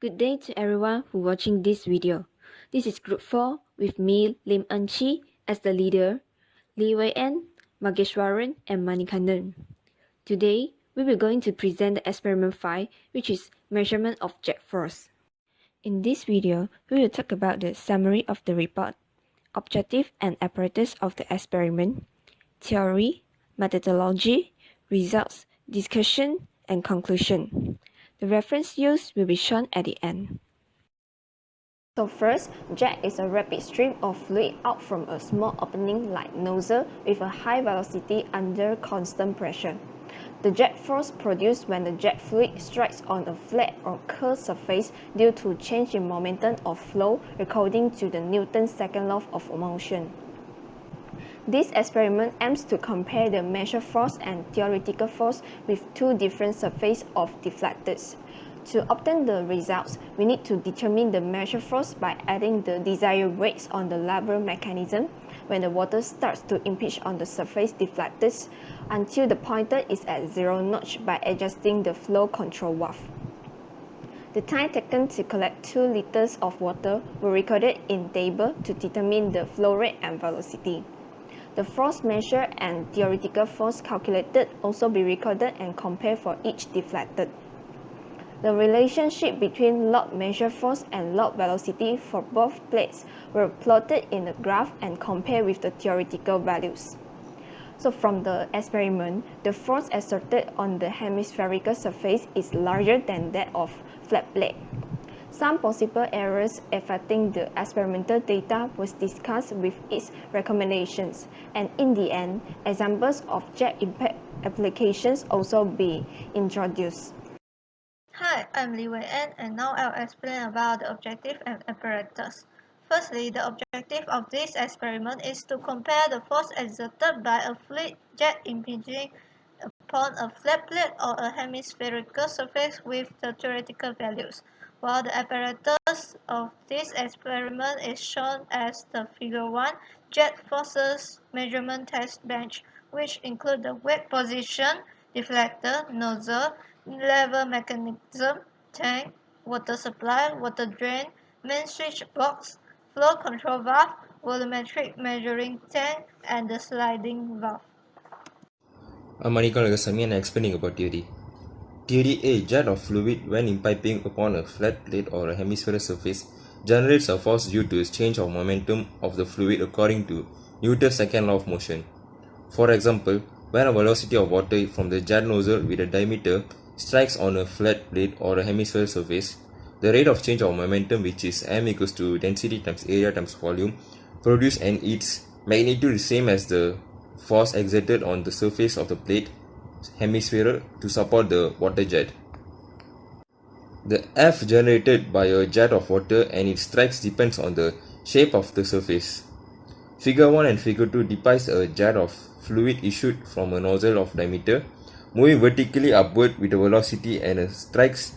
Good day to everyone who watching this video. This is Group 4 with me, Lim En Chi, as the leader, Lee Wei En, Mageshwaran, and Manikandan. Today, we will going to present the experiment 5, which is measurement of jet force. In this video, we will talk about the summary of the report, objective and apparatus of the experiment, theory, methodology, results, discussion, and conclusion. The reference used will be shown at the end. So first, jet is a rapid stream of fluid out from a small opening like nozzle with a high velocity under constant pressure. The jet force produced when the jet fluid strikes on a flat or curved surface due to change in momentum of flow according to the Newton's second law of motion. This experiment aims to compare the measured force and theoretical force with two different surfaces of deflectors. To obtain the results, we need to determine the measured force by adding the desired weights on the lever mechanism when the water starts to impinge on the surface deflectors until the pointer is at 0 notch by adjusting the flow control valve. The time taken to collect 2 liters of water were recorded in table to determine the flow rate and velocity. The force measured and theoretical force calculated also be recorded and compared for each deflected. The relationship between log measured force and log velocity for both plates were plotted in the graph and compared with the theoretical values. So from the experiment, the force exerted on the hemispherical surface is larger than that of flat plate. Some possible errors affecting the experimental data was discussed with its recommendations, and in the end, examples of jet impact applications also be introduced. Hi, I'm Lee Wei En, and now I'll explain about the objective and apparatus. Firstly, the objective of this experiment is to compare the force exerted by a fluid jet impinging upon a flat plate or a hemispherical surface with the theoretical values, while the apparatus of this experiment is shown as the Figure 1 jet forces measurement test bench, which include the weight position, deflector, nozzle, lever mechanism, tank, water supply, water drain, main switch box, flow control valve, volumetric measuring tank, and the sliding valve. Manikan Lagasamy and explaining about theory. Theory A. Jet of fluid when impinging upon a flat plate or a hemispherical surface generates a force due to change of momentum of the fluid according to Newton's second law of motion. For example, when a velocity of water from the jet nozzle with a diameter strikes on a flat plate or a hemispherical surface, the rate of change of momentum, which is m equals to density times area times volume, produced and its magnitude is same as the force exerted on the surface of the plate hemisphere to support the water jet. The F generated by a jet of water and its strikes depends on the shape of the surface. Figure 1 and Figure 2 depicts a jet of fluid issued from a nozzle of diameter, moving vertically upward with a velocity and strikes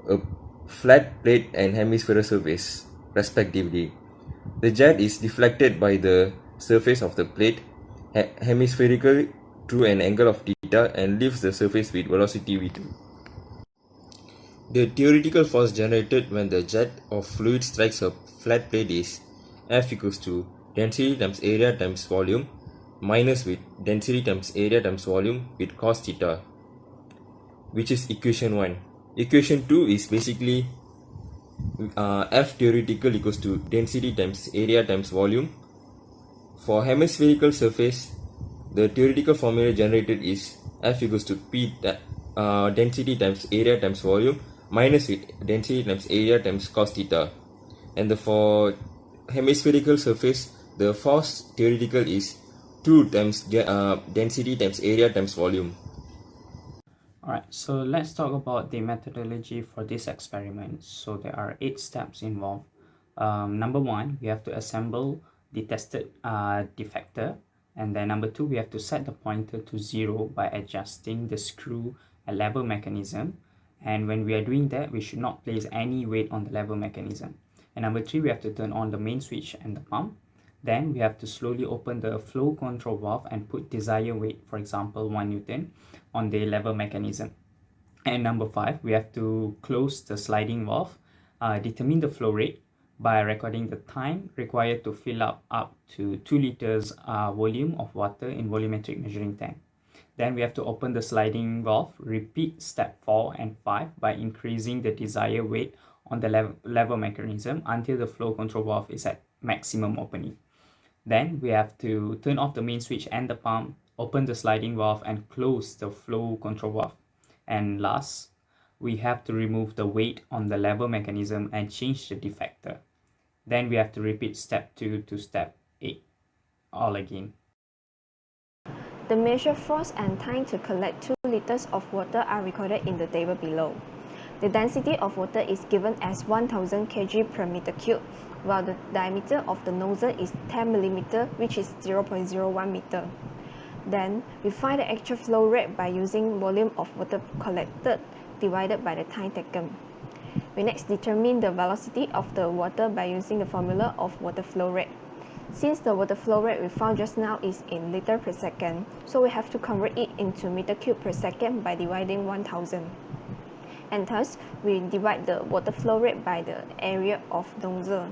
a flat plate and hemispherical surface, respectively. The jet is deflected by the surface of the plate hemispherical through an angle of theta and leaves the surface with velocity v2. The theoretical force generated when the jet of fluid strikes a flat plate is F equals to density times area times volume minus with density times area times volume with cos theta, which is equation 1. Equation 2 is basically F theoretical equals to density times area times volume. For hemispherical surface, the theoretical formula generated is F equals to P density times area times volume minus with density times area times cos theta. And for hemispherical surface, the force theoretical is 2 times density times area times volume. Alright, so let's talk about the methodology for this experiment. So there are 8 steps involved. Number 1, we have to assemble the tested deflector, and then number 2, we have to set the pointer to 0 by adjusting the screw and lever mechanism, and when we are doing that, we should not place any weight on the lever mechanism. And number 3, we have to turn on the main switch and the pump. Then we have to slowly open the flow control valve and put desired weight, for example 1 Newton, on the lever mechanism. And number 5, we have to close the sliding valve determine the flow rate by recording the time required to fill up to 2 liters volume of water in volumetric measuring tank. Then we have to open the sliding valve, repeat step 4 and 5 by increasing the desired weight on the lever mechanism until the flow control valve is at maximum opening. Then we have to turn off the main switch and the pump, open the sliding valve and close the flow control valve. And last, we have to remove the weight on the lever mechanism and change the defector. Then we have to repeat step 2 to step 8 all again. The measured force and time to collect 2 liters of water are recorded in the table below. The density of water is given as 1000 kg per meter cube, while the diameter of the nozzle is 10 mm, which is 0.01 meter. Then, we find the actual flow rate by using volume of water collected divided by the time taken. We next determine the velocity of the water by using the formula of water flow rate. Since the water flow rate we found just now is in liter per second, so we have to convert it into meter cube per second by dividing 1000. And thus, we divide the water flow rate by the area of nozzle.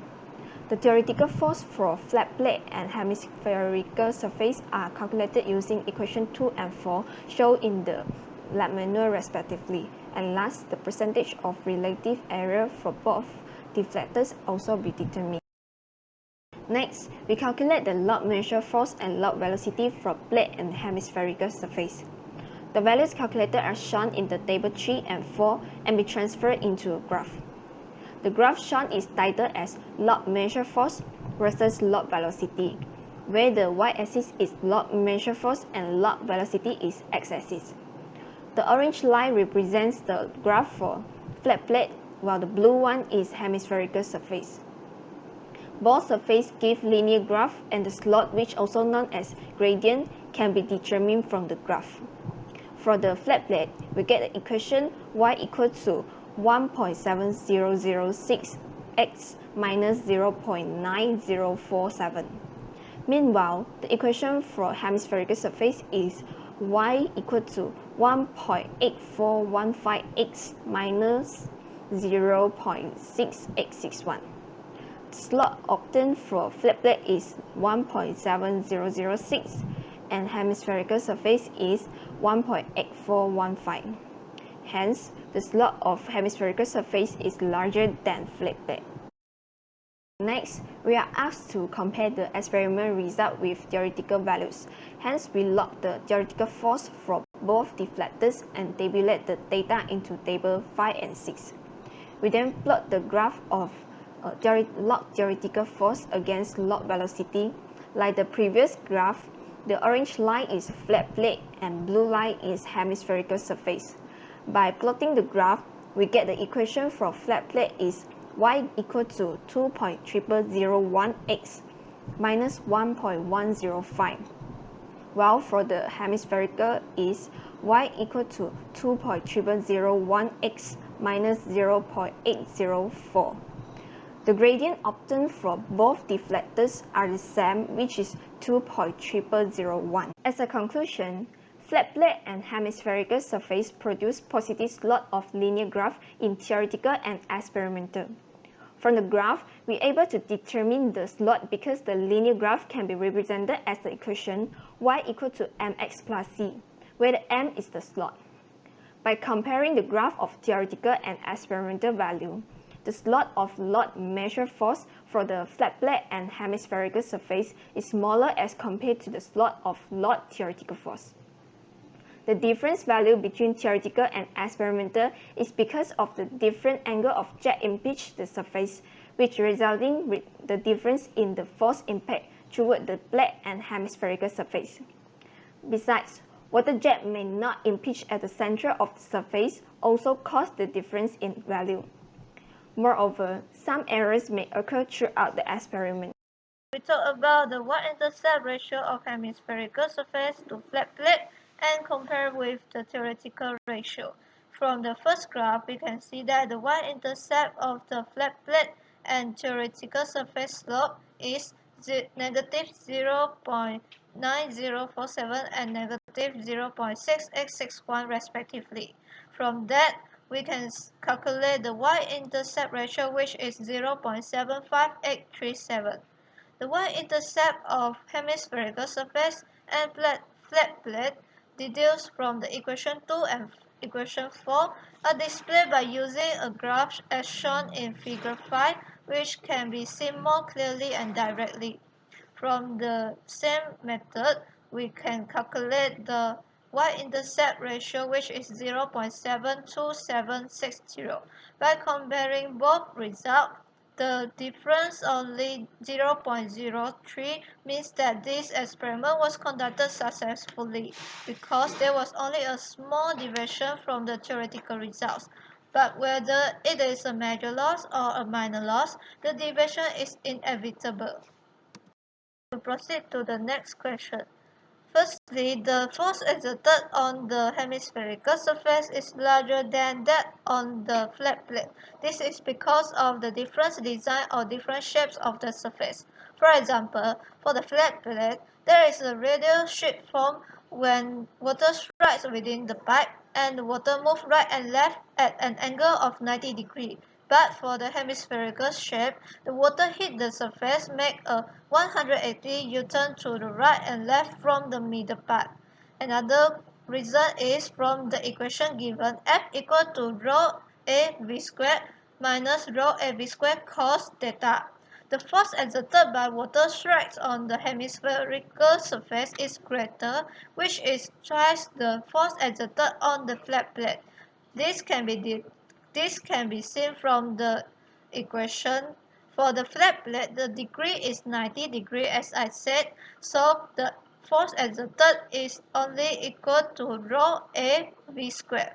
The theoretical force for flat plate and hemispherical surface are calculated using equation 2 and 4 shown in the lab manual respectively. And last, the percentage of relative area for both deflectors also be determined. Next, we calculate the log measure force and log velocity for plate and hemispherical surface. The values calculated are shown in the table 3 and 4 and be transferred into a graph. The graph shown is titled as log measure force versus log velocity, where the y-axis is log measure force and log velocity is x-axis. The orange line represents the graph for flat plate, while the blue one is hemispherical surface. Both surfaces give linear graph, and the slope, which also known as gradient, can be determined from the graph. For the flat plate, we get the equation y equal to 1.7006 x minus 0.9047. Meanwhile, the equation for hemispherical surface is y equal to 1.8415 x minus 0.6861. The slope obtained for flat plate is 1.7006 and hemispherical surface is 1.8415. Hence, the slope of hemispherical surface is larger than flat plate. Next, we are asked to compare the experiment result with theoretical values. Hence, we log the theoretical force for both deflectors and tabulate the data into table 5 and 6. We then plot the graph of log theoretical force against log velocity. Like the previous graph, the orange line is flat plate and blue line is hemispherical surface. By plotting the graph, we get the equation for flat plate is y equal to 2.0001x minus 1.105, while for the hemispherical is y equal to 2.0001x minus 0.804. The gradient obtained for both deflectors are the same, which is 2.0001. As a conclusion, flat plate and hemispherical surface produce positive slot of linear graph in theoretical and experimental. From the graph, we are able to determine the slot because the linear graph can be represented as the equation y equal to mx plus c, where the m is the slot. By comparing the graph of theoretical and experimental value, the slot of log measure force for the flat plate and hemispherical surface is smaller as compared to the slot of log theoretical force. The difference value between theoretical and experimental is because of the different angle of jet impinge the surface, which resulting with the difference in the force impact toward the plate and hemispherical surface. Besides, water jet may not impinge at the center of the surface, also cause the difference in value. Moreover, some errors may occur throughout the experiment. We talk about the y-intercept ratio of hemispherical surface to flat plate and compare with the theoretical ratio. From the first graph, we can see that the y-intercept of the flat plate and theoretical surface slope is negative 0.9047 and negative 0.6861 respectively. From that, we can calculate the y-intercept ratio, which is 0.75837. The y-intercept of hemispherical surface and flat plate deduced from the equation 2 and equation 4 are displayed by using a graph as shown in figure 5, which can be seen more clearly and directly. From the same method, we can calculate the y-intercept ratio, which is 0.72760. By comparing both results, the difference only 0.03 means that this experiment was conducted successfully because there was only a small deviation from the theoretical results. But whether it is a major loss or a minor loss, the deviation is inevitable. To proceed to the next question. Firstly, the force exerted on the hemispherical surface is larger than that on the flat plate. This is because of the different design or different shapes of the surface. For example, for the flat plate, there is a radial sheet formed when water strikes within the pipe and the water moves right and left at an angle of 90 degrees. But for the hemispherical shape, the water hit the surface, make a 180 U-turn to the right and left from the middle part. Another reason is from the equation given, F equal to rho A V squared minus rho A V squared cos theta. The force exerted by water strikes on the hemispherical surface is greater, which is twice the force exerted on the flat plate. This can be seen from the equation. For the flat plate, the degree is 90 degrees as I said, so the force exerted is only equal to rho A V squared.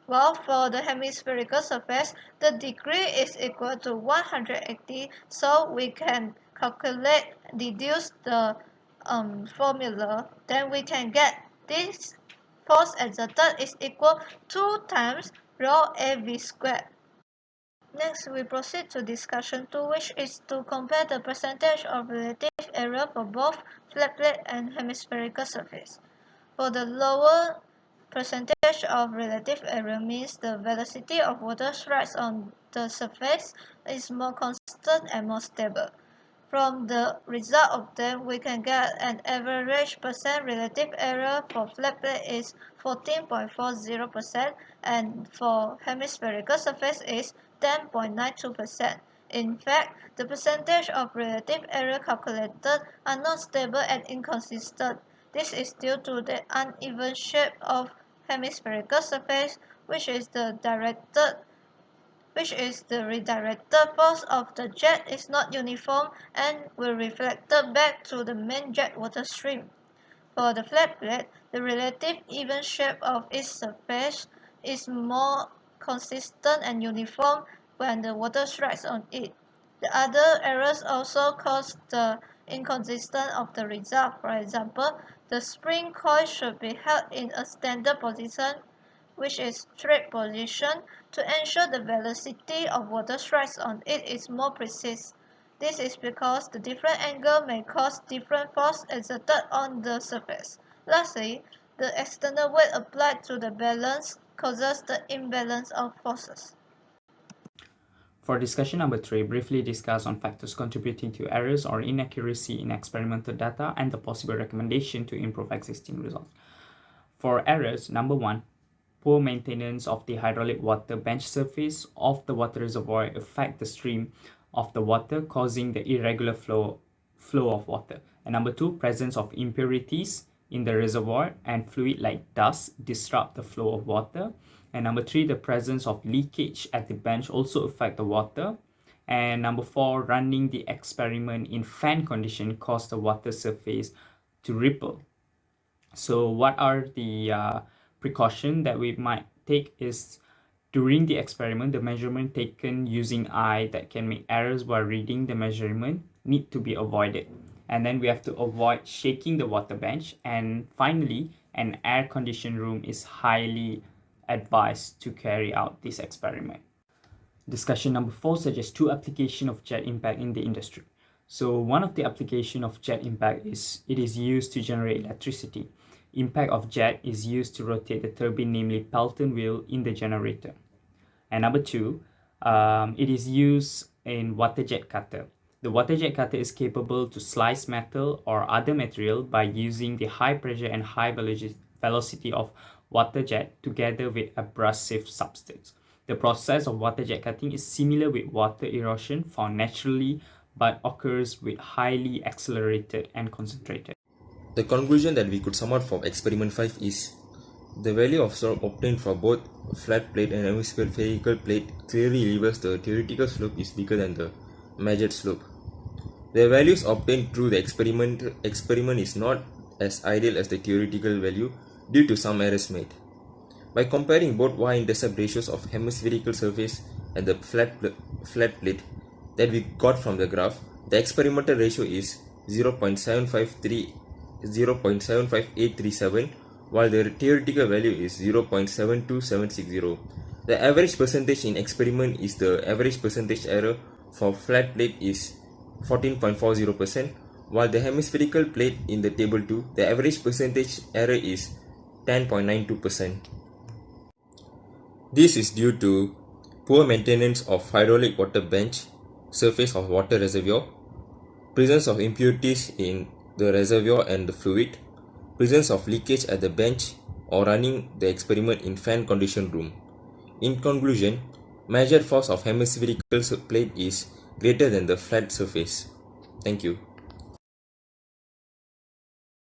While for the hemispherical surface, the degree is equal to 180, so we can deduce the formula, then we can get this force exerted is equal 2 times rho AV squared. Next, we proceed to discussion 2, which is to compare the percentage of relative error for both flat plate and hemispherical surface. For the lower percentage of relative error means the velocity of water strikes on the surface is more constant and more stable. From the result of them, we can get an average percent relative error for flat plate is 14.40% and for hemispherical surface is 10.92%. In fact, the percentage of relative error calculated are not stable and inconsistent. This is due to the uneven shape of hemispherical surface, which is the redirected force of the jet is not uniform and will reflect back to the main jet water stream. For the flat plate, the relative even shape of its surface is more consistent and uniform when the water strikes on it. The other errors also cause the inconsistency of the result. For example, the spring coil should be held in a standard position, which is straight position, to ensure the velocity of water strikes on it is more precise. This is because the different angle may cause different force exerted on the surface. Lastly, the external weight applied to the balance causes the imbalance of forces. For discussion number 3, briefly discuss on factors contributing to errors or inaccuracy in experimental data and the possible recommendation to improve existing results. For errors, number 1, poor maintenance of the hydraulic water bench surface of the water reservoir affect the stream of the water, causing the irregular flow of water. And number 2, presence of impurities in the reservoir and fluid like dust disrupt the flow of water. And number 3, the presence of leakage at the bench also affect the water. And number 4, running the experiment in fan condition cause the water surface to ripple. So what are the precaution that we might take is during the experiment, the measurement taken using eye that can make errors while reading the measurement need to be avoided. And then we have to avoid shaking the water bench. And finally, an air-conditioned room is highly advised to carry out this experiment. Discussion number 4 suggests 2 applications of jet impact in the industry. So one of the application of jet impact is it is used to generate electricity. Impact of jet is used to rotate the turbine, namely Pelton wheel in the generator. And number two, it is used in water jet cutter. The water jet cutter is capable to slice metal or other material by using the high pressure and high velocity of water jet together with abrasive substance. The process of water jet cutting is similar with water erosion found naturally but occurs with highly accelerated and concentrated. The conclusion that we could sum up from experiment 5 is the value of slope obtained for both flat plate and hemispherical plate clearly reveals the theoretical slope is bigger than the measured slope. The values obtained through the experiment is not as ideal as the theoretical value due to some errors made. By comparing both y-intercept ratios of hemispherical surface and the flat plate that we got from the graph, the experimental ratio is 0.75837, while the theoretical value is 0.72760. The average percentage in experiment is the average percentage error for flat plate is 14.40%, while the hemispherical plate in the table 2, the average percentage error is 10.92%. This is due to poor maintenance of hydraulic water bench, surface of water reservoir, presence of impurities in the reservoir and the fluid, presence of leakage at the bench, or running the experiment in fan conditioned room. In conclusion, measured force of hemispherical plate is greater than the flat surface. Thank you.